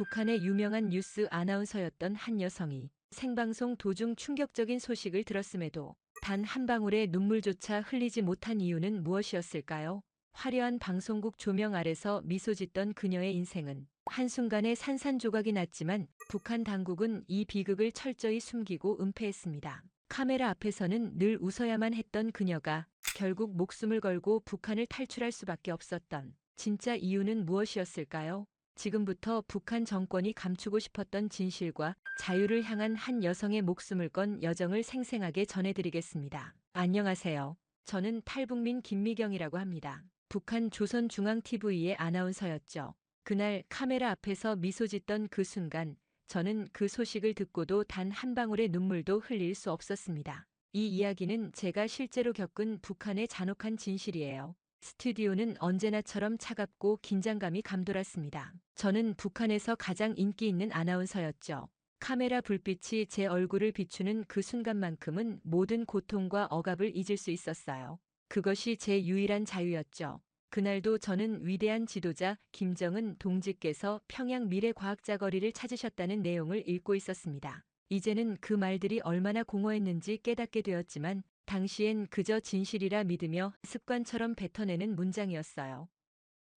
북한의 유명한 뉴스 아나운서였던 한 여성이 생방송 도중 충격적인 소식을 들었음에도 단 한 방울의 눈물조차 흘리지 못한 이유는 무엇이었을까요? 화려한 방송국 조명 아래서 미소 짓던 그녀의 인생은 한순간에 산산조각이 났지만 북한 당국은 이 비극을 철저히 숨기고 은폐했습니다. 카메라 앞에서는 늘 웃어야만 했던 그녀가 결국 목숨을 걸고 북한을 탈출할 수밖에 없었던 진짜 이유는 무엇이었을까요? 지금부터 북한 정권이 감추고 싶었던 진실과 자유를 향한 한 여성의 목숨을 건 여정을 생생하게 전해드리겠습니다. 안녕하세요. 저는 탈북민 김미경이라고 합니다. 북한 조선중앙TV의 아나운서였죠. 그날 카메라 앞에서 미소 짓던 그 순간 저는 그 소식을 듣고도 단 한 방울의 눈물도 흘릴 수 없었습니다. 이 이야기는 제가 실제로 겪은 북한의 잔혹한 진실이에요. 스튜디오는 언제나처럼 차갑고 긴장감이 감돌았습니다. 저는 북한에서 가장 인기 있는 아나운서였죠. 카메라 불빛이 제 얼굴을 비추는 그 순간만큼은 모든 고통과 억압을 잊을 수 있었어요. 그것이 제 유일한 자유였죠. 그날도 저는 위대한 지도자 김정은 동지께서 평양 미래과학자 거리를 찾으셨다는 내용을 읽고 있었습니다. 이제는 그 말들이 얼마나 공허했는지 깨닫게 되었지만 당시엔 그저 진실이라 믿으며 습관처럼 뱉어내는 문장이었어요.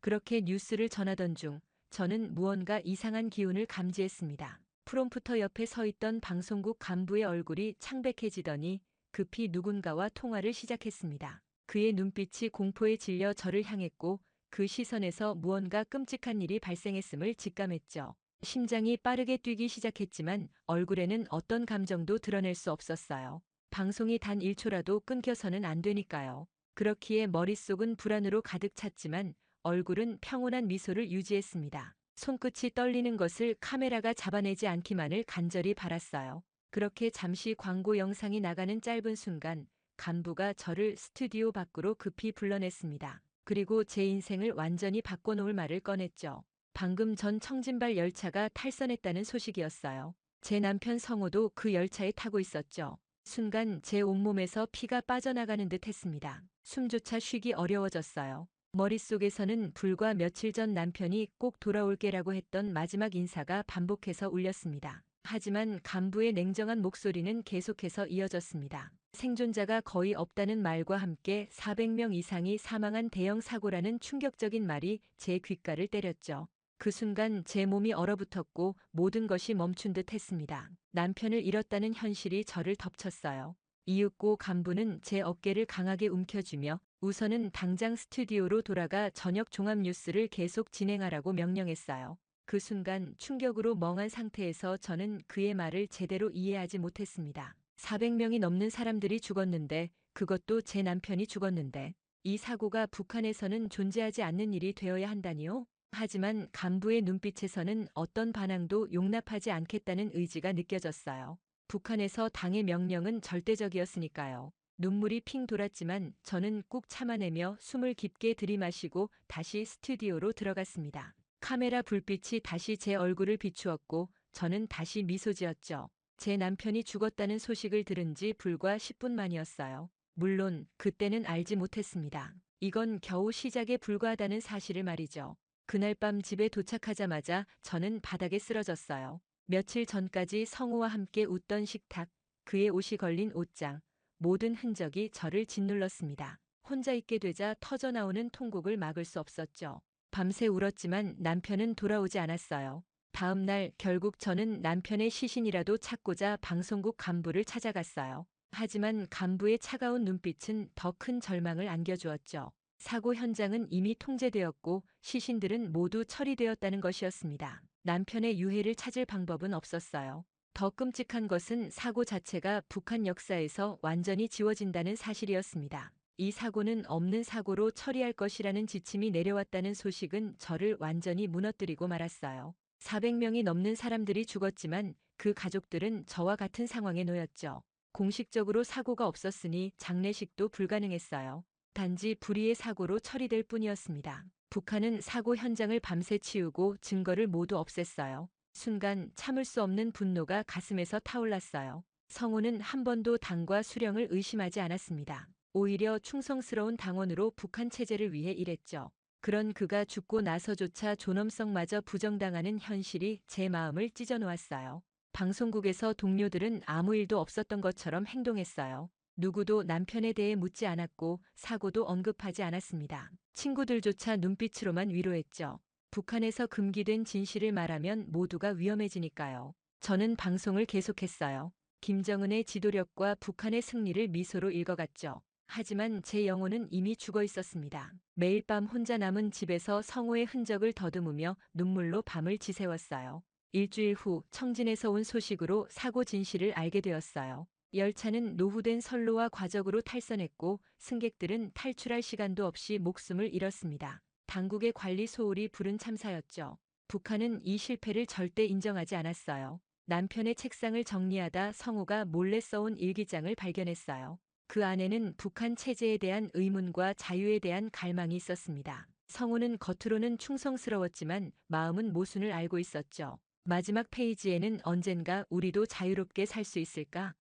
그렇게 뉴스를 전하던 중 저는 무언가 이상한 기운을 감지했습니다. 프롬프터 옆에 서 있던 방송국 간부의 얼굴이 창백해지더니 급히 누군가와 통화를 시작했습니다. 그의 눈빛이 공포에 질려 저를 향했고 그 시선에서 무언가 끔찍한 일이 발생했음을 직감했죠. 심장이 빠르게 뛰기 시작했지만 얼굴에는 어떤 감정도 드러낼 수 없었어요. 방송이 단 1초라도 끊겨서는 안 되니까요. 그렇기에 머릿속은 불안으로 가득 찼지만 얼굴은 평온한 미소를 유지했습니다. 손끝이 떨리는 것을 카메라가 잡아내지 않기만을 간절히 바랐어요. 그렇게 잠시 광고 영상이 나가는 짧은 순간 간부가 저를 스튜디오 밖으로 급히 불러냈습니다. 그리고 제 인생을 완전히 바꿔놓을 말을 꺼냈죠. 방금 전 청진발 열차가 탈선했다는 소식이었어요. 제 남편 성호도 그 열차에 타고 있었죠. 순간 제 온몸에서 피가 빠져나가는 듯 했습니다. 숨조차 쉬기 어려워졌어요. 머릿속에서는 불과 며칠 전 남편이 꼭 돌아올게라고 했던 마지막 인사가 반복해서 울렸습니다. 하지만 간부의 냉정한 목소리는 계속해서 이어졌습니다. 생존자가 거의 없다는 말과 함께 400명 이상이 사망한 대형 사고라는 충격적인 말이 제 귓가를 때렸죠. 그 순간 제 몸이 얼어붙었고 모든 것이 멈춘 듯 했습니다. 남편을 잃었다는 현실이 저를 덮쳤어요. 이윽고 간부는 제 어깨를 강하게 움켜쥐며 우선은 당장 스튜디오로 돌아가 저녁 종합뉴스를 계속 진행하라고 명령했어요. 그 순간 충격으로 멍한 상태에서 저는 그의 말을 제대로 이해하지 못했습니다. 400명이 넘는 사람들이 죽었는데 그것도 제 남편이 죽었는데 이 사고가 북한에서는 존재하지 않는 일이 되어야 한다니요? 하지만 간부의 눈빛에서는 어떤 반항도 용납하지 않겠다는 의지가 느껴졌어요. 북한에서 당의 명령은 절대적이었으니까요. 눈물이 핑 돌았지만 저는 꾹 참아내며 숨을 깊게 들이마시고 다시 스튜디오로 들어갔습니다. 카메라 불빛이 다시 제 얼굴을 비추었고 저는 다시 미소 지었죠. 제 남편이 죽었다는 소식을 들은 지 불과 10분 만이었어요. 물론 그때는 알지 못했습니다. 이건 겨우 시작에 불과하다는 사실을 말이죠. 그날 밤 집에 도착하자마자 저는 바닥에 쓰러졌어요. 며칠 전까지 성우와 함께 웃던 식탁, 그의 옷이 걸린 옷장, 모든 흔적이 저를 짓눌렀습니다. 혼자 있게 되자 터져나오는 통곡을 막을 수 없었죠. 밤새 울었지만 남편은 돌아오지 않았어요. 다음 날 결국 저는 남편의 시신이라도 찾고자 방송국 간부를 찾아갔어요. 하지만 간부의 차가운 눈빛은 더 큰 절망을 안겨주었죠. 사고 현장은 이미 통제되었고 시신들은 모두 처리되었다는 것이었습니다. 남편의 유해를 찾을 방법은 없었어요. 더 끔찍한 것은 사고 자체가 북한 역사에서 완전히 지워진다는 사실이었습니다. 이 사고는 없는 사고로 처리할 것이라는 지침이 내려왔다는 소식은 저를 완전히 무너뜨리고 말았어요. 400명이 넘는 사람들이 죽었지만 그 가족들은 저와 같은 상황에 놓였죠. 공식적으로 사고가 없었으니 장례식도 불가능했어요. 단지 불의의 사고로 처리될 뿐이었습니다. 북한은 사고 현장을 밤새 치우고 증거를 모두 없앴어요. 순간 참을 수 없는 분노가 가슴에서 타올랐어요. 성우는 한 번도 당과 수령을 의심하지 않았습니다. 오히려 충성스러운 당원으로 북한 체제를 위해 일했죠. 그런 그가 죽고 나서조차 존엄성마저 부정당하는 현실이 제 마음을 찢어놓았어요. 방송국에서 동료들은 아무 일도 없었던 것처럼 행동했어요. 누구도 남편에 대해 묻지 않았고 사고도 언급하지 않았습니다. 친구들조차 눈빛으로만 위로했죠. 북한에서 금기된 진실을 말하면 모두가 위험해지니까요. 저는 방송을 계속했어요. 김정은의 지도력과 북한의 승리를 미소로 읽어갔죠. 하지만 제 영혼은 이미 죽어 있었습니다. 매일 밤 혼자 남은 집에서 성호의 흔적을 더듬으며 눈물로 밤을 지새웠어요. 일주일 후 청진에서 온 소식으로 사고 진실을 알게 되었어요. 열차는 노후된 선로와 과적으로 탈선했고 승객들은 탈출할 시간도 없이 목숨을 잃었습니다. 당국의 관리 소홀이 부른 참사였죠. 북한은 이 실패를 절대 인정하지 않았어요. 남편의 책상을 정리하다 성호가 몰래 써온 일기장을 발견했어요. 그 안에는 북한 체제에 대한 의문과 자유에 대한 갈망이 있었습니다. 성우는 겉으로는 충성스러웠지만 마음은 모순을 알고 있었죠. 마지막 페이지에는 언젠가 우리도 자유롭게 살 수 있을까?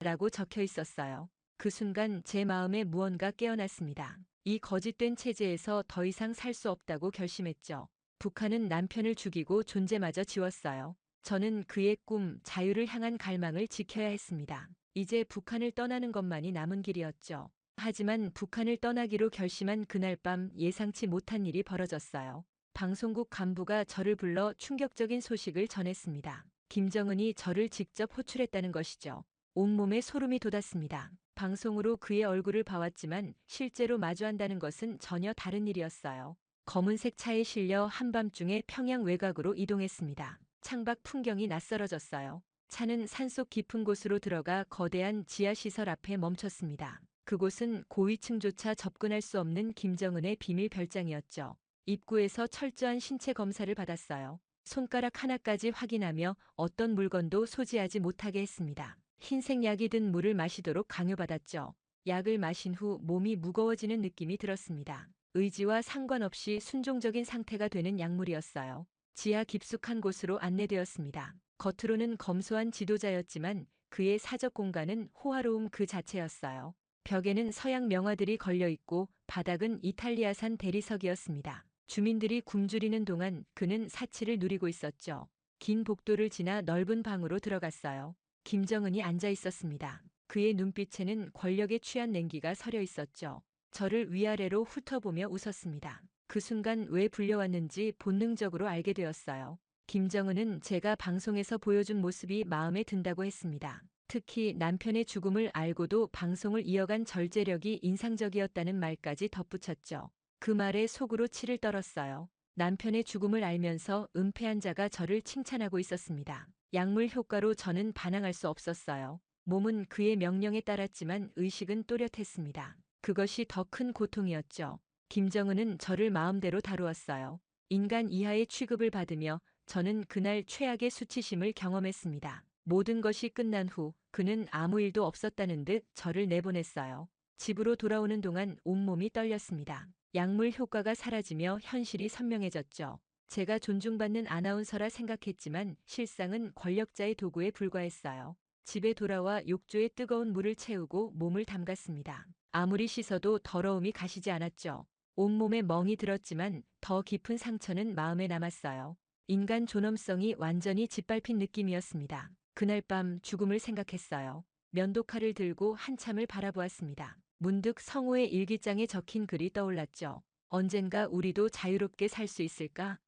라고 적혀 있었어요. 그 순간 제 마음에 무언가 깨어났습니다. 이 거짓된 체제에서 더 이상 살 수 없다고 결심했죠. 북한은 남편을 죽이고 존재마저 지웠어요. 저는 그의 꿈, 자유를 향한 갈망을 지켜야 했습니다. 이제 북한을 떠나는 것만이 남은 길이었죠. 하지만 북한을 떠나기로 결심한 그날 밤 예상치 못한 일이 벌어졌어요. 방송국 간부가 저를 불러 충격적인 소식을 전했습니다. 김정은이 저를 직접 호출했다는 것이죠. 온몸에 소름이 돋았습니다. 방송으로 그의 얼굴을 봐왔지만 실제로 마주한다는 것은 전혀 다른 일이었어요. 검은색 차에 실려 한밤중에 평양 외곽으로 이동했습니다. 창밖 풍경이 낯설어졌어요. 차는 산속 깊은 곳으로 들어가 거대한 지하시설 앞에 멈췄습니다. 그곳은 고위층조차 접근할 수 없는 김정은의 비밀 별장이었죠. 입구에서 철저한 신체 검사를 받았어요. 손가락 하나까지 확인하며 어떤 물건도 소지하지 못하게 했습니다. 흰색 약이 든 물을 마시도록 강요받았죠. 약을 마신 후 몸이 무거워지는 느낌이 들었습니다. 의지와 상관없이 순종적인 상태가 되는 약물이었어요. 지하 깊숙한 곳으로 안내되었습니다. 겉으로는 검소한 지도자였지만 그의 사적 공간은 호화로움 그 자체였어요. 벽에는 서양 명화들이 걸려 있고 바닥은 이탈리아산 대리석이었습니다. 주민들이 굶주리는 동안 그는 사치를 누리고 있었죠. 긴 복도를 지나 넓은 방으로 들어갔어요. 김정은이 앉아 있었습니다. 그의 눈빛에는 권력에 취한 냉기가 서려 있었죠. 저를 위아래로 훑어보며 웃었습니다. 그 순간 왜 불려왔는지 본능적으로 알게 되었어요. 김정은은 제가 방송에서 보여준 모습이 마음에 든다고 했습니다. 특히 남편의 죽음을 알고도 방송을 이어간 절제력이 인상적이었다는 말까지 덧붙였죠. 그 말에 속으로 치를 떨었어요. 남편의 죽음을 알면서 은폐한 자가 저를 칭찬하고 있었습니다. 약물 효과로 저는 반항할 수 없었어요. 몸은 그의 명령에 따랐지만 의식은 또렷했습니다. 그것이 더 큰 고통이었죠. 김정은은 저를 마음대로 다루었어요. 인간 이하의 취급을 받으며 저는 그날 최악의 수치심을 경험했습니다. 모든 것이 끝난 후 그는 아무 일도 없었다는 듯 저를 내보냈어요. 집으로 돌아오는 동안 온몸이 떨렸습니다. 약물 효과가 사라지며 현실이 선명해졌죠. 제가 존중받는 아나운서라 생각했지만 실상은 권력자의 도구에 불과했어요. 집에 돌아와 욕조에 뜨거운 물을 채우고 몸을 담갔습니다. 아무리 씻어도 더러움이 가시지 않았죠. 온몸에 멍이 들었지만 더 깊은 상처는 마음에 남았어요. 인간 존엄성이 완전히 짓밟힌 느낌이었습니다. 그날 밤 죽음을 생각했어요. 면도칼을 들고 한참을 바라보았습니다. 문득 성호의 일기장에 적힌 글이 떠올랐죠. 언젠가 우리도 자유롭게 살 수 있을까?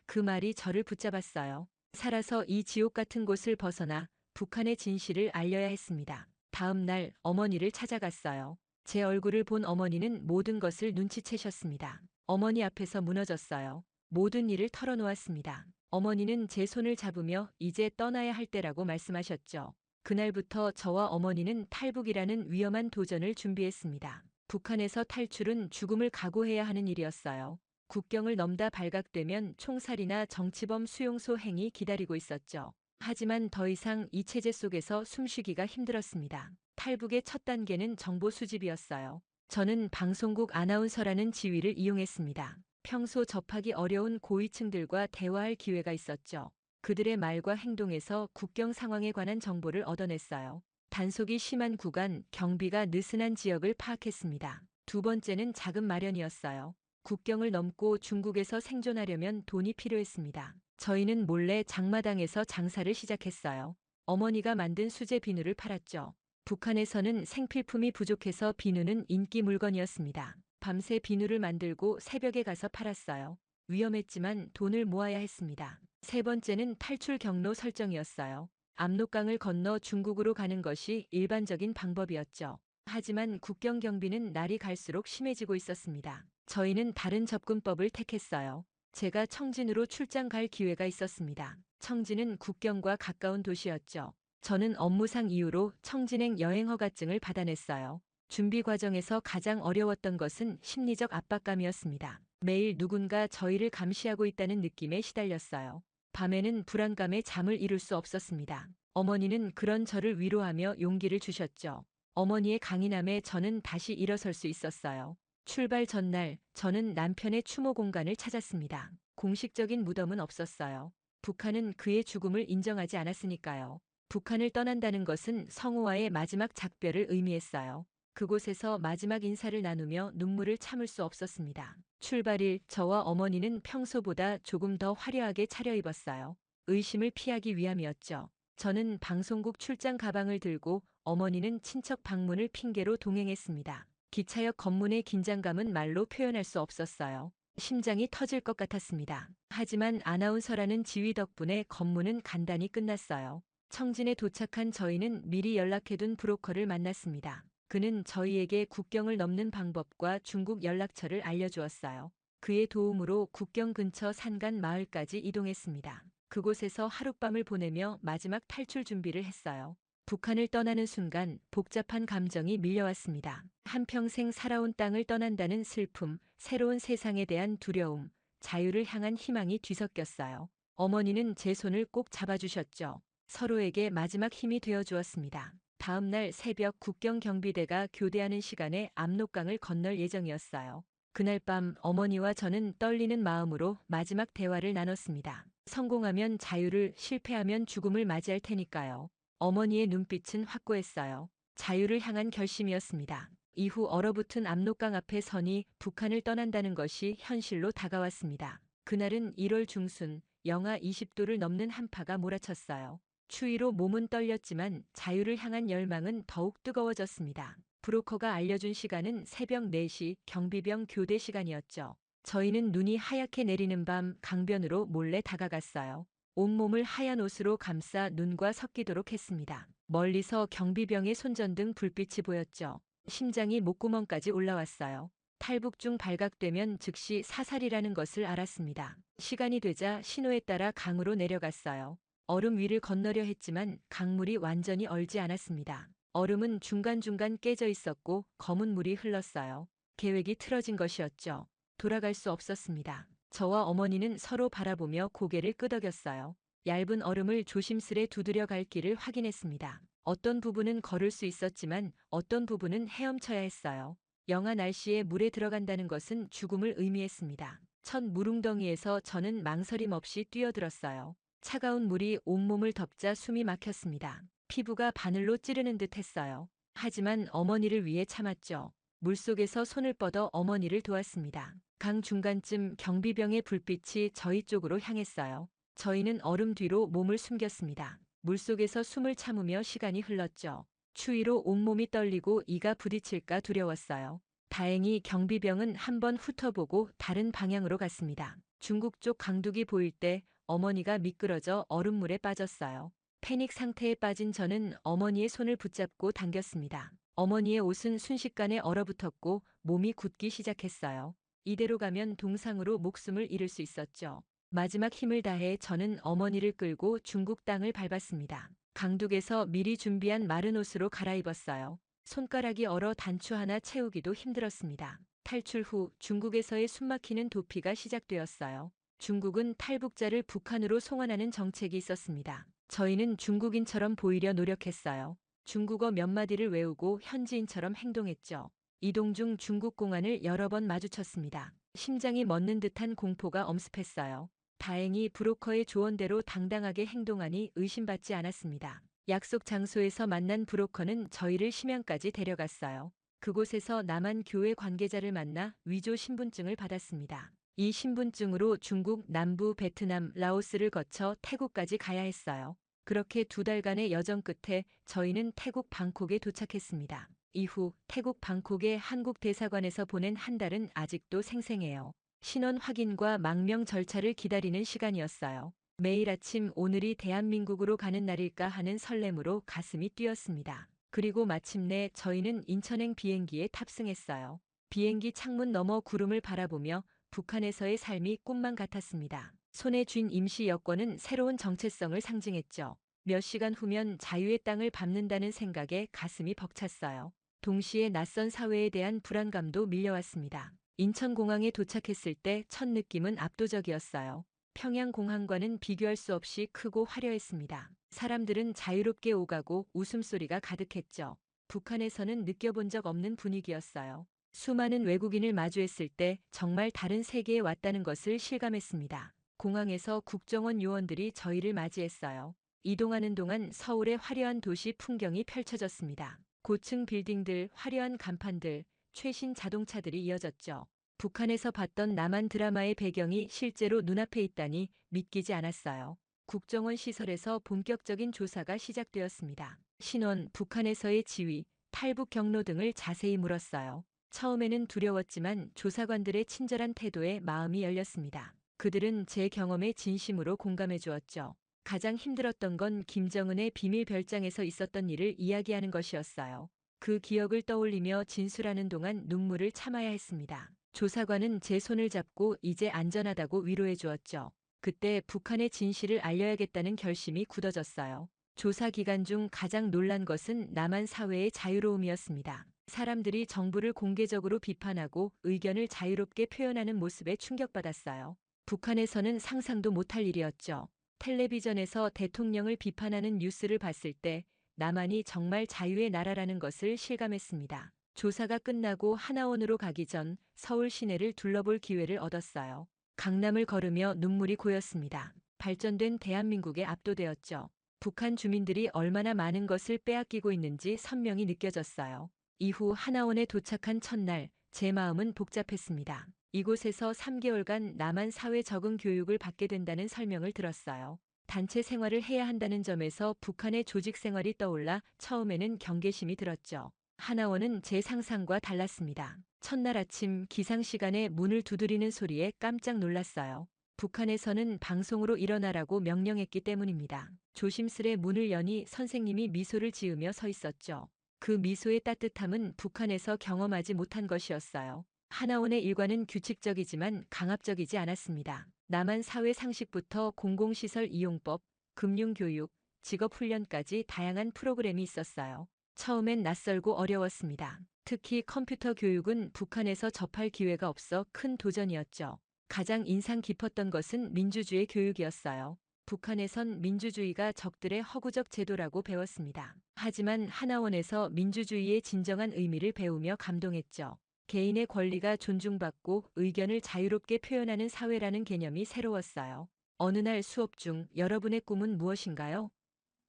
그 말이 저를 붙잡았어요. 살아서 이 지옥 같은 곳을 벗어나 북한의 진실을 알려야 했습니다. 다음 날 어머니를 찾아갔어요. 제 얼굴을 본 어머니는 모든 것을 눈치채셨습니다. 어머니 앞에서 무너졌어요. 모든 일을 털어놓았습니다. 어머니는 제 손을 잡으며 이제 떠나야 할 때라고 말씀하셨죠. 그날부터 저와 어머니는 탈북이라는 위험한 도전을 준비했습니다. 북한에서 탈출은 죽음을 각오해야 하는 일이었어요. 국경을 넘다 발각되면 총살이나 정치범 수용소 행이 기다리고 있었죠. 하지만 더 이상 이 체제 속에서 숨쉬기가 힘들었습니다. 탈북의 첫 단계는 정보 수집이었어요. 저는 방송국 아나운서라는 지위를 이용했습니다. 평소 접하기 어려운 고위층들과 대화할 기회가 있었죠. 그들의 말과 행동에서 국경 상황에 관한 정보를 얻어냈어요. 단속이 심한 구간, 경비가 느슨한 지역을 파악했습니다. 두 번째는 자금 마련이었어요. 국경을 넘고 중국에서 생존하려면 돈이 필요했습니다. 저희는 몰래 장마당에서 장사를 시작했어요. 어머니가 만든 수제 비누를 팔았죠. 북한에서는 생필품이 부족해서 비누는 인기 물건이었습니다. 밤새 비누를 만들고 새벽에 가서 팔았어요. 위험했지만 돈을 모아야 했습니다. 세 번째는 탈출 경로 설정이었어요. 압록강을 건너 중국으로 가는 것이 일반적인 방법이었죠. 하지만 국경 경비는 날이 갈수록 심해지고 있었습니다. 저희는 다른 접근법을 택했어요. 제가 청진으로 출장 갈 기회가 있었습니다. 청진은 국경과 가까운 도시였죠. 저는 업무상 이유로 청진행 여행 허가증을 받아냈어요. 준비 과정에서 가장 어려웠던 것은 심리적 압박감이었습니다. 매일 누군가 저희를 감시하고 있다는 느낌에 시달렸어요. 밤에는 불안감에 잠을 이룰 수 없었습니다. 어머니는 그런 저를 위로하며 용기를 주셨죠. 어머니의 강인함에 저는 다시 일어설 수 있었어요. 출발 전날 저는 남편의 추모 공간을 찾았습니다. 공식적인 무덤은 없었어요. 북한은 그의 죽음을 인정하지 않았으니까요. 북한을 떠난다는 것은 성우와의 마지막 작별을 의미했어요. 그곳에서 마지막 인사를 나누며 눈물을 참을 수 없었습니다. 출발일 저와 어머니는 평소보다 조금 더 화려하게 차려입었어요. 의심을 피하기 위함이었죠. 저는 방송국 출장 가방을 들고 어머니는 친척 방문을 핑계로 동행했습니다. 기차역 검문의 긴장감은 말로 표현할 수 없었어요. 심장이 터질 것 같았습니다. 하지만 아나운서라는 지휘 덕분에 검문은 간단히 끝났어요. 청진에 도착한 저희는 미리 연락해둔 브로커를 만났습니다. 그는 저희에게 국경을 넘는 방법과 중국 연락처를 알려주었어요. 그의 도움으로 국경 근처 산간 마을까지 이동했습니다. 그곳에서 하룻밤을 보내며 마지막 탈출 준비를 했어요. 북한을 떠나는 순간 복잡한 감정이 밀려왔습니다. 한평생 살아온 땅을 떠난다는 슬픔, 새로운 세상에 대한 두려움, 자유를 향한 희망이 뒤섞였어요. 어머니는 제 손을 꼭 잡아주셨죠. 서로에게 마지막 힘이 되어 주었습니다. 다음 날 새벽 국경 경비대가 교대하는 시간에 압록강을 건널 예정이었어요. 그날 밤 어머니와 저는 떨리는 마음으로 마지막 대화를 나눴습니다. 성공하면 자유를, 실패하면 죽음을 맞이할 테니까요. 어머니의 눈빛은 확고했어요. 자유를 향한 결심이었습니다. 이후 얼어붙은 압록강 앞에 서니 북한을 떠난다는 것이 현실로 다가왔습니다. 그날은 1월 중순, 영하 20도를 넘는 한파가 몰아쳤어요. 추위로 몸은 떨렸지만 자유를 향한 열망은 더욱 뜨거워졌습니다. 브로커가 알려준 시간은 새벽 4시 경비병 교대 시간이었죠. 저희는 눈이 하얗게 내리는 밤 강변으로 몰래 다가갔어요. 온몸을 하얀 옷으로 감싸 눈과 섞이도록 했습니다. 멀리서 경비병의 손전등 불빛이 보였죠. 심장이 목구멍까지 올라왔어요. 탈북 중 발각되면 즉시 사살이라는 것을 알았습니다. 시간이 되자 신호에 따라 강으로 내려갔어요. 얼음 위를 건너려 했지만 강물이 완전히 얼지 않았습니다. 얼음은 중간중간 깨져 있었고 검은 물이 흘렀어요. 계획이 틀어진 것이었죠. 돌아갈 수 없었습니다. 저와 어머니는 서로 바라보며 고개를 끄덕였어요. 얇은 얼음을 조심스레 두드려 갈 길을 확인했습니다. 어떤 부분은 걸을 수 있었지만 어떤 부분은 헤엄쳐야 했어요. 영하 날씨에 물에 들어간다는 것은 죽음을 의미했습니다. 첫 물웅덩이에서 저는 망설임 없이 뛰어들었어요. 차가운 물이 온몸을 덮자 숨이 막혔습니다. 피부가 바늘로 찌르는 듯 했어요. 하지만 어머니를 위해 참았죠. 물속에서 손을 뻗어 어머니를 도왔습니다. 강 중간쯤 경비병의 불빛이 저희 쪽으로 향했어요. 저희는 얼음 뒤로 몸을 숨겼습니다. 물속에서 숨을 참으며 시간이 흘렀죠. 추위로 온몸이 떨리고 이가 부딪힐까 두려웠어요. 다행히 경비병은 한번 훑어보고 다른 방향으로 갔습니다. 중국 쪽 강둑이 보일 때 어머니가 미끄러져 얼음물에 빠졌어요. 패닉 상태에 빠진 저는 어머니의 손을 붙잡고 당겼습니다. 어머니의 옷은 순식간에 얼어붙었고 몸이 굳기 시작했어요. 이대로 가면 동상으로 목숨을 잃을 수 있었죠. 마지막 힘을 다해 저는 어머니를 끌고 중국 땅을 밟았습니다. 강둑에서 미리 준비한 마른 옷으로 갈아입었어요. 손가락이 얼어 단추 하나 채우기도 힘들었습니다. 탈출 후 중국에서의 숨막히는 도피가 시작되었어요. 중국은 탈북자를 북한으로 송환하는 정책이 있었습니다. 저희는 중국인처럼 보이려 노력했어요. 중국어 몇 마디를 외우고 현지인처럼 행동했죠. 이동 중 중국 공안을 여러 번 마주쳤습니다. 심장이 멎는 듯한 공포가 엄습했어요. 다행히 브로커의 조언대로 당당하게 행동하니 의심받지 않았습니다. 약속 장소에서 만난 브로커는 저희를 심양까지 데려갔어요. 그곳에서 남한 교회 관계자를 만나 위조 신분증을 받았습니다. 이 신분증으로 중국, 남부, 베트남, 라오스를 거쳐 태국까지 가야 했어요. 그렇게 2달간의 여정 끝에 저희는 태국 방콕에 도착했습니다. 이후 태국 방콕의 한국 대사관에서 보낸 한 달은 아직도 생생해요. 신원 확인과 망명 절차를 기다리는 시간이었어요. 매일 아침 오늘이 대한민국으로 가는 날일까 하는 설렘으로 가슴이 뛰었습니다. 그리고 마침내 저희는 인천행 비행기에 탑승했어요. 비행기 창문 너머 구름을 바라보며 북한에서의 삶이 꿈만 같았습니다. 손에 쥔 임시 여권은 새로운 정체성을 상징했죠. 몇 시간 후면 자유의 땅을 밟는다는 생각에 가슴이 벅찼어요. 동시에 낯선 사회에 대한 불안감도 밀려왔습니다. 인천공항에 도착했을 때 첫 느낌은 압도적이었어요. 평양공항과는 비교할 수 없이 크고 화려했습니다. 사람들은 자유롭게 오가고 웃음소리가 가득했죠. 북한에서는 느껴본 적 없는 분위기였어요. 수많은 외국인을 마주했을 때 정말 다른 세계에 왔다는 것을 실감했습니다. 공항에서 국정원 요원들이 저희를 맞이했어요. 이동하는 동안 서울의 화려한 도시 풍경이 펼쳐졌습니다. 고층 빌딩들, 화려한 간판들, 최신 자동차들이 이어졌죠. 북한에서 봤던 남한 드라마의 배경이 실제로 눈앞에 있다니 믿기지 않았어요. 국정원 시설에서 본격적인 조사가 시작되었습니다. 신원, 북한에서의 지위, 탈북 경로 등을 자세히 물었어요. 처음에는 두려웠지만 조사관들의 친절한 태도에 마음이 열렸습니다. 그들은 제 경험에 진심으로 공감해 주었죠. 가장 힘들었던 건 김정은의 비밀 별장에서 있었던 일을 이야기하는 것이었어요. 그 기억을 떠올리며 진술하는 동안 눈물을 참아야 했습니다. 조사관은 제 손을 잡고 이제 안전하다고 위로해 주었죠. 그때 북한의 진실을 알려야겠다는 결심이 굳어졌어요. 조사 기간 중 가장 놀란 것은 남한 사회의 자유로움이었습니다. 사람들이 정부를 공개적으로 비판하고 의견을 자유롭게 표현하는 모습에 충격받았어요. 북한에서는 상상도 못할 일이었죠. 텔레비전에서 대통령을 비판하는 뉴스를 봤을 때 남한이 정말 자유의 나라라는 것을 실감했습니다. 조사가 끝나고 하나원으로 가기 전 서울 시내를 둘러볼 기회를 얻었어요. 강남을 걸으며 눈물이 고였습니다. 발전된 대한민국에 압도되었죠. 북한 주민들이 얼마나 많은 것을 빼앗기고 있는지 선명히 느껴졌어요. 이후 하나원에 도착한 첫날, 제 마음은 복잡했습니다. 이곳에서 3개월간 남한 사회 적응 교육을 받게 된다는 설명을 들었어요. 단체 생활을 해야 한다는 점에서 북한의 조직 생활이 떠올라 처음에는 경계심이 들었죠. 하나원은 제 상상과 달랐습니다. 첫날 아침 기상 시간에 문을 두드리는 소리에 깜짝 놀랐어요. 북한에서는 방송으로 일어나라고 명령했기 때문입니다. 조심스레 문을 여니 선생님이 미소를 지으며 서 있었죠. 그 미소의 따뜻함은 북한에서 경험하지 못한 것이었어요. 하나원의 일과는 규칙적이지만 강압적이지 않았습니다. 남한 사회 상식부터 공공시설 이용법, 금융교육, 직업훈련까지 다양한 프로그램이 있었어요. 처음엔 낯설고 어려웠습니다. 특히 컴퓨터 교육은 북한에서 접할 기회가 없어 큰 도전이었죠. 가장 인상 깊었던 것은 민주주의 교육이었어요. 북한에선 민주주의가 적들의 허구적 제도라고 배웠습니다. 하지만 하나원에서 민주주의의 진정한 의미를 배우며 감동했죠. 개인의 권리가 존중받고 의견을 자유롭게 표현하는 사회라는 개념이 새로웠어요. 어느 날 수업 중 여러분의 꿈은 무엇인가요?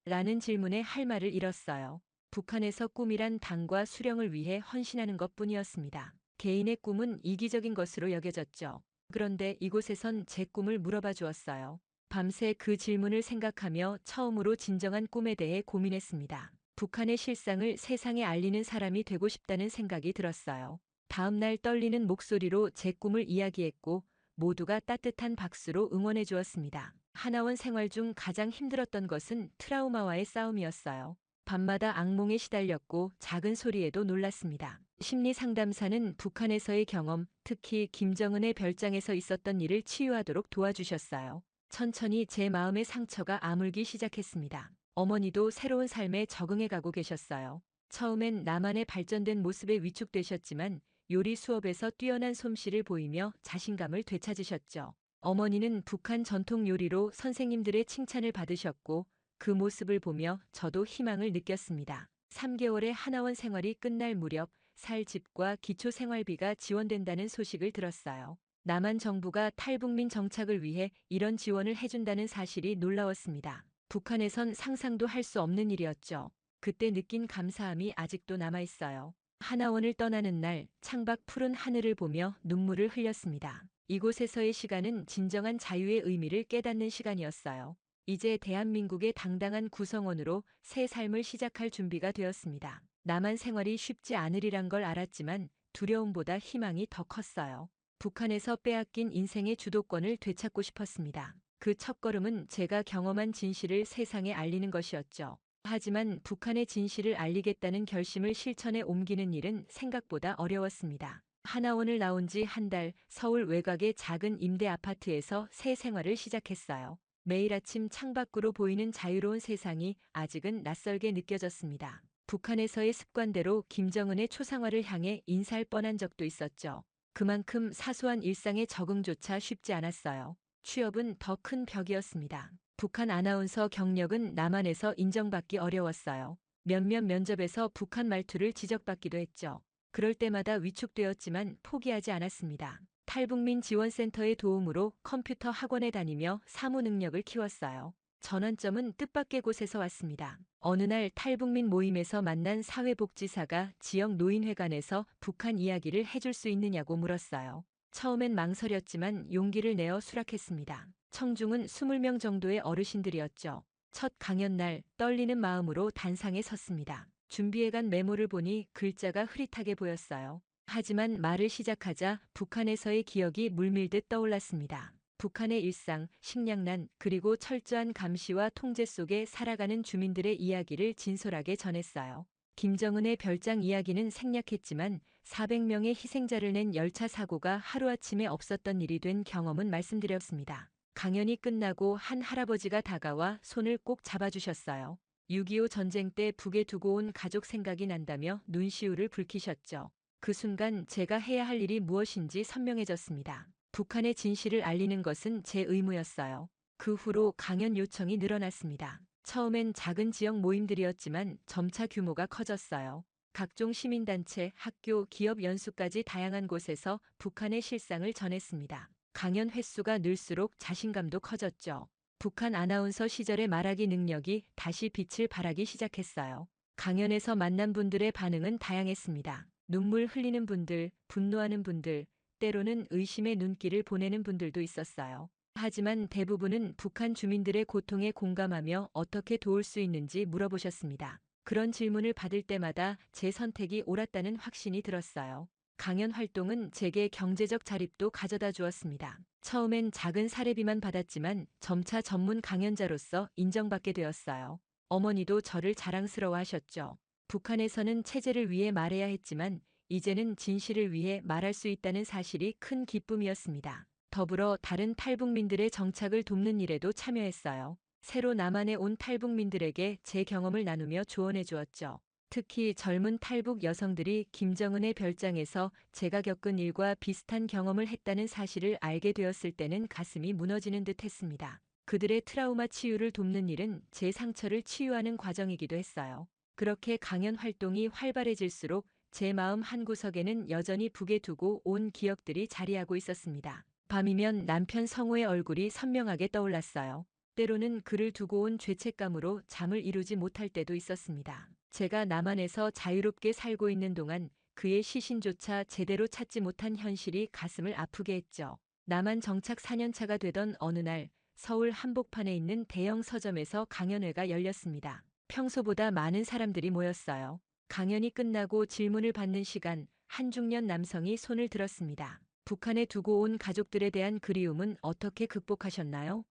라는 질문에 할 말을 잃었어요. 북한에서 꿈이란 당과 수령을 위해 헌신하는 것뿐이었습니다. 개인의 꿈은 이기적인 것으로 여겨졌죠. 그런데 이곳에선 제 꿈을 물어봐 주었어요. 밤새 그 질문을 생각하며 처음으로 진정한 꿈에 대해 고민했습니다. 북한의 실상을 세상에 알리는 사람이 되고 싶다는 생각이 들었어요. 다음 날 떨리는 목소리로 제 꿈을 이야기했고 모두가 따뜻한 박수로 응원해 주었습니다. 하나원 생활 중 가장 힘들었던 것은 트라우마와의 싸움이었어요. 밤마다 악몽에 시달렸고 작은 소리에도 놀랐습니다. 심리 상담사는 북한에서의 경험, 특히 김정은의 별장에서 있었던 일을 치유하도록 도와주셨어요. 천천히 제 마음의 상처가 아물기 시작했습니다. 어머니도 새로운 삶에 적응해 가고 계셨어요. 처음엔 나만의 발전된 모습에 위축되셨지만 요리 수업에서 뛰어난 솜씨를 보이며 자신감을 되찾으셨죠. 어머니는 북한 전통 요리로 선생님들의 칭찬을 받으셨고 그 모습을 보며 저도 희망을 느꼈습니다. 3개월의 하나원 생활이 끝날 무렵 살 집과 기초 생활비가 지원된다는 소식을 들었어요. 남한 정부가 탈북민 정착을 위해 이런 지원을 해준다는 사실이 놀라웠습니다. 북한에선 상상도 할 수 없는 일이었죠. 그때 느낀 감사함이 아직도 남아있어요. 하나원을 떠나는 날 창밖 푸른 하늘을 보며 눈물을 흘렸습니다. 이곳에서의 시간은 진정한 자유의 의미를 깨닫는 시간이었어요. 이제 대한민국의 당당한 구성원으로 새 삶을 시작할 준비가 되었습니다. 남한 생활이 쉽지 않으리란 걸 알았지만 두려움보다 희망이 더 컸어요. 북한에서 빼앗긴 인생의 주도권을 되찾고 싶었습니다. 그 첫걸음은 제가 경험한 진실을 세상에 알리는 것이었죠. 하지만 북한의 진실을 알리겠다는 결심을 실천에 옮기는 일은 생각보다 어려웠습니다. 하나원을 나온 지 한 달, 서울 외곽의 작은 임대 아파트에서 새 생활을 시작했어요. 매일 아침 창밖으로 보이는 자유로운 세상이 아직은 낯설게 느껴졌습니다. 북한에서의 습관대로 김정은의 초상화를 향해 인사할 뻔한 적도 있었죠. 그만큼 사소한 일상의 적응조차 쉽지 않았어요. 취업은 더 큰 벽이었습니다. 북한 아나운서 경력은 남한에서 인정받기 어려웠어요. 몇몇 면접에서 북한 말투를 지적받기도 했죠. 그럴 때마다 위축되었지만 포기하지 않았습니다. 탈북민 지원센터의 도움으로 컴퓨터 학원에 다니며 사무 능력을 키웠어요. 전환점은 뜻밖의 곳에서 왔습니다. 어느 날 탈북민 모임에서 만난 사회복지사가 지역 노인회관에서 북한 이야기를 해줄 수 있느냐고 물었어요. 처음엔 망설였지만 용기를 내어 수락했습니다. 청중은 20명 정도의 어르신들이었죠. 첫 강연 날 떨리는 마음으로 단상에 섰습니다. 준비해간 메모를 보니 글자가 흐릿하게 보였어요. 하지만 말을 시작하자 북한에서의 기억이 물밀듯 떠올랐습니다. 북한의 일상, 식량난, 그리고 철저한 감시와 통제 속에 살아가는 주민들의 이야기를 진솔하게 전했어요. 김정은의 별장 이야기는 생략했지만 400명의 희생자를 낸 열차 사고가 하루아침에 없었던 일이 된 경험은 말씀드렸습니다. 강연이 끝나고 한 할아버지가 다가와 손을 꼭 잡아주셨어요. 6.25 전쟁 때 북에 두고 온 가족 생각이 난다며 눈시울을 붉히셨죠. 그 순간 제가 해야 할 일이 무엇인지 선명해졌습니다. 북한의 진실을 알리는 것은 제 의무였어요. 그 후로 강연 요청이 늘어났습니다. 처음엔 작은 지역 모임들이었지만 점차 규모가 커졌어요. 각종 시민단체, 학교, 기업 연수까지 다양한 곳에서 북한의 실상을 전했습니다. 강연 횟수가 늘수록 자신감도 커졌죠. 북한 아나운서 시절의 말하기 능력이 다시 빛을 발하기 시작했어요. 강연에서 만난 분들의 반응은 다양했습니다. 눈물 흘리는 분들, 분노하는 분들, 때로는 의심의 눈길을 보내는 분들도 있었어요. 하지만 대부분은 북한 주민들의 고통에 공감하며 어떻게 도울 수 있는지 물어보셨습니다. 그런 질문을 받을 때마다 제 선택이 옳았다는 확신이 들었어요. 강연 활동은 제게 경제적 자립도 가져다 주었습니다. 처음엔 작은 사례비만 받았지만 점차 전문 강연자로서 인정받게 되었어요. 어머니도 저를 자랑스러워하셨죠. 북한에서는 체제를 위해 말해야 했지만 이제는 진실을 위해 말할 수 있다는 사실이 큰 기쁨이었습니다. 더불어 다른 탈북민들의 정착을 돕는 일에도 참여했어요. 새로 남한에 온 탈북민들에게 제 경험을 나누며 조언해 주었죠. 특히 젊은 탈북 여성들이 김정은의 별장에서 제가 겪은 일과 비슷한 경험을 했다는 사실을 알게 되었을 때는 가슴이 무너지는 듯 했습니다. 그들의 트라우마 치유를 돕는 일은 제 상처를 치유하는 과정이기도 했어요. 그렇게 강연 활동이 활발해질수록 제 마음 한구석에는 여전히 북에 두고 온 기억들이 자리하고 있었습니다. 밤이면 남편 성호의 얼굴이 선명하게 떠올랐어요. 때로는 그를 두고 온 죄책감으로 잠을 이루지 못할 때도 있었습니다. 제가 남한에서 자유롭게 살고 있는 동안 그의 시신조차 제대로 찾지 못한 현실이 가슴을 아프게 했죠. 남한 정착 4년차가 되던 어느 날 서울 한복판에 있는 대형 서점에서 강연회가 열렸습니다. 평소보다 많은 사람들이 모였어요. 강연이 끝나고 질문을 받는 시간, 한 중년 남성이 손을 들었습니다. 북한에 두고 온 가족들에 대한 그리움은 어떻게 극복하셨나요?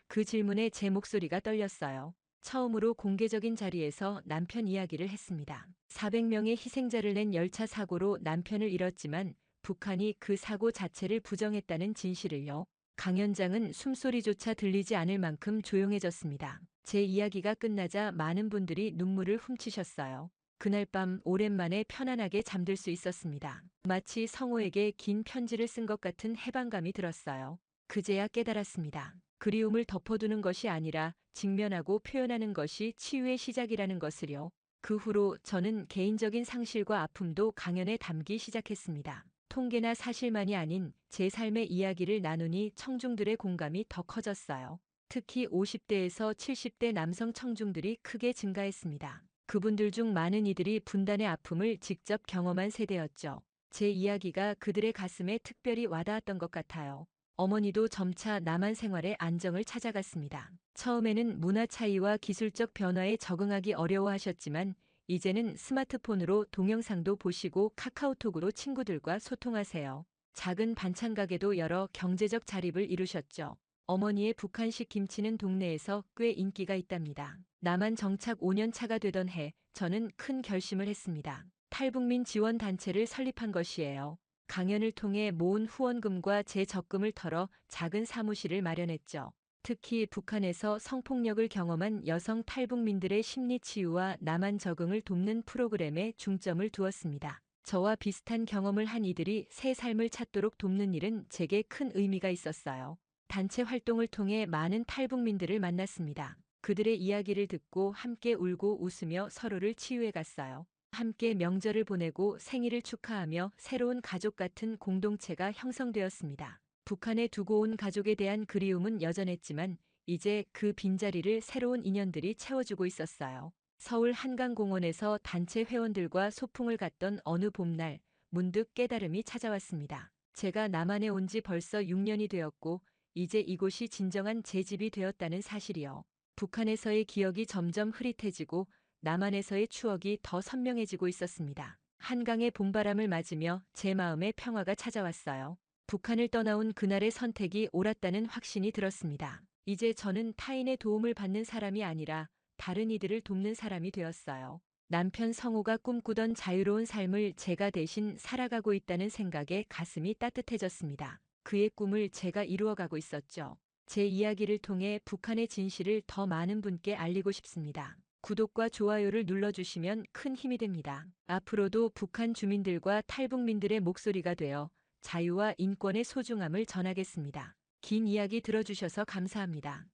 그 질문에 제 목소리가 떨렸어요. 처음으로 공개적인 자리에서 남편 이야기를 했습니다. 400명의 희생자를 낸 열차 사고로 남편을 잃었지만 북한이 그 사고 자체를 부정했다는 진실을요. 강연장은 숨소리조차 들리지 않을 만큼 조용해졌습니다. 제 이야기가 끝나자 많은 분들이 눈물을 훔치셨어요. 그날 밤 오랜만에 편안하게 잠들 수 있었습니다. 마치 성호에게 긴 편지를 쓴 것 같은 해방감이 들었어요. 그제야 깨달았습니다. 그리움을 덮어두는 것이 아니라 직면하고 표현하는 것이 치유의 시작이라는 것을요. 그 후로 저는 개인적인 상실과 아픔도 강연에 담기 시작했습니다. 통계나 사실만이 아닌 제 삶의 이야기를 나누니 청중들의 공감이 더 커졌어요. 특히 50대에서 70대 남성 청중들이 크게 증가했습니다. 그분들 중 많은 이들이 분단의 아픔을 직접 경험한 세대였죠. 제 이야기가 그들의 가슴에 특별히 와닿았던 것 같아요. 어머니도 점차 남한 생활의 안정을 찾아갔습니다. 처음에는 문화 차이와 기술적 변화에 적응하기 어려워하셨지만 이제는 스마트폰으로 동영상도 보시고 카카오톡으로 친구들과 소통하세요. 작은 반찬 가게도 열어 경제적 자립을 이루셨죠. 어머니의 북한식 김치는 동네에서 꽤 인기가 있답니다. 남한 정착 5년 차가 되던 해 저는 큰 결심을 했습니다. 탈북민 지원 단체를 설립한 것이에요. 강연을 통해 모은 후원금과 제 적금을 털어 작은 사무실을 마련했죠. 특히 북한에서 성폭력을 경험한 여성 탈북민들의 심리 치유와 남한 적응을 돕는 프로그램에 중점을 두었습니다. 저와 비슷한 경험을 한 이들이 새 삶을 찾도록 돕는 일은 제게 큰 의미가 있었어요. 단체 활동을 통해 많은 탈북민들을 만났습니다. 그들의 이야기를 듣고 함께 울고 웃으며 서로를 치유해 갔어요. 함께 명절을 보내고 생일을 축하하며 새로운 가족 같은 공동체가 형성되었습니다. 북한에 두고 온 가족에 대한 그리움은 여전했지만 이제 그 빈자리를 새로운 인연들이 채워주고 있었어요. 서울 한강공원에서 단체 회원들과 소풍을 갔던 어느 봄날 문득 깨달음이 찾아왔습니다. 제가 남한에 온 지 벌써 6년이 되었고 이제 이곳이 진정한 제 집이 되었다는 사실이요. 북한에서의 기억이 점점 흐릿해지고 남한에서의 추억이 더 선명해지고 있었습니다. 한강의 봄바람을 맞으며 제 마음에 평화가 찾아왔어요. 북한을 떠나온 그날의 선택이 옳았다는 확신이 들었습니다. 이제 저는 타인의 도움을 받는 사람이 아니라 다른 이들을 돕는 사람이 되었어요. 남편 성우가 꿈꾸던 자유로운 삶을 제가 대신 살아가고 있다는 생각에 가슴이 따뜻해졌습니다. 그의 꿈을 제가 이루어가고 있었죠. 제 이야기를 통해 북한의 진실을 더 많은 분께 알리고 싶습니다. 구독과 좋아요를 눌러주시면 큰 힘이 됩니다. 앞으로도 북한 주민들과 탈북민들의 목소리가 되어 자유와 인권의 소중함을 전하겠습니다. 긴 이야기 들어주셔서 감사합니다.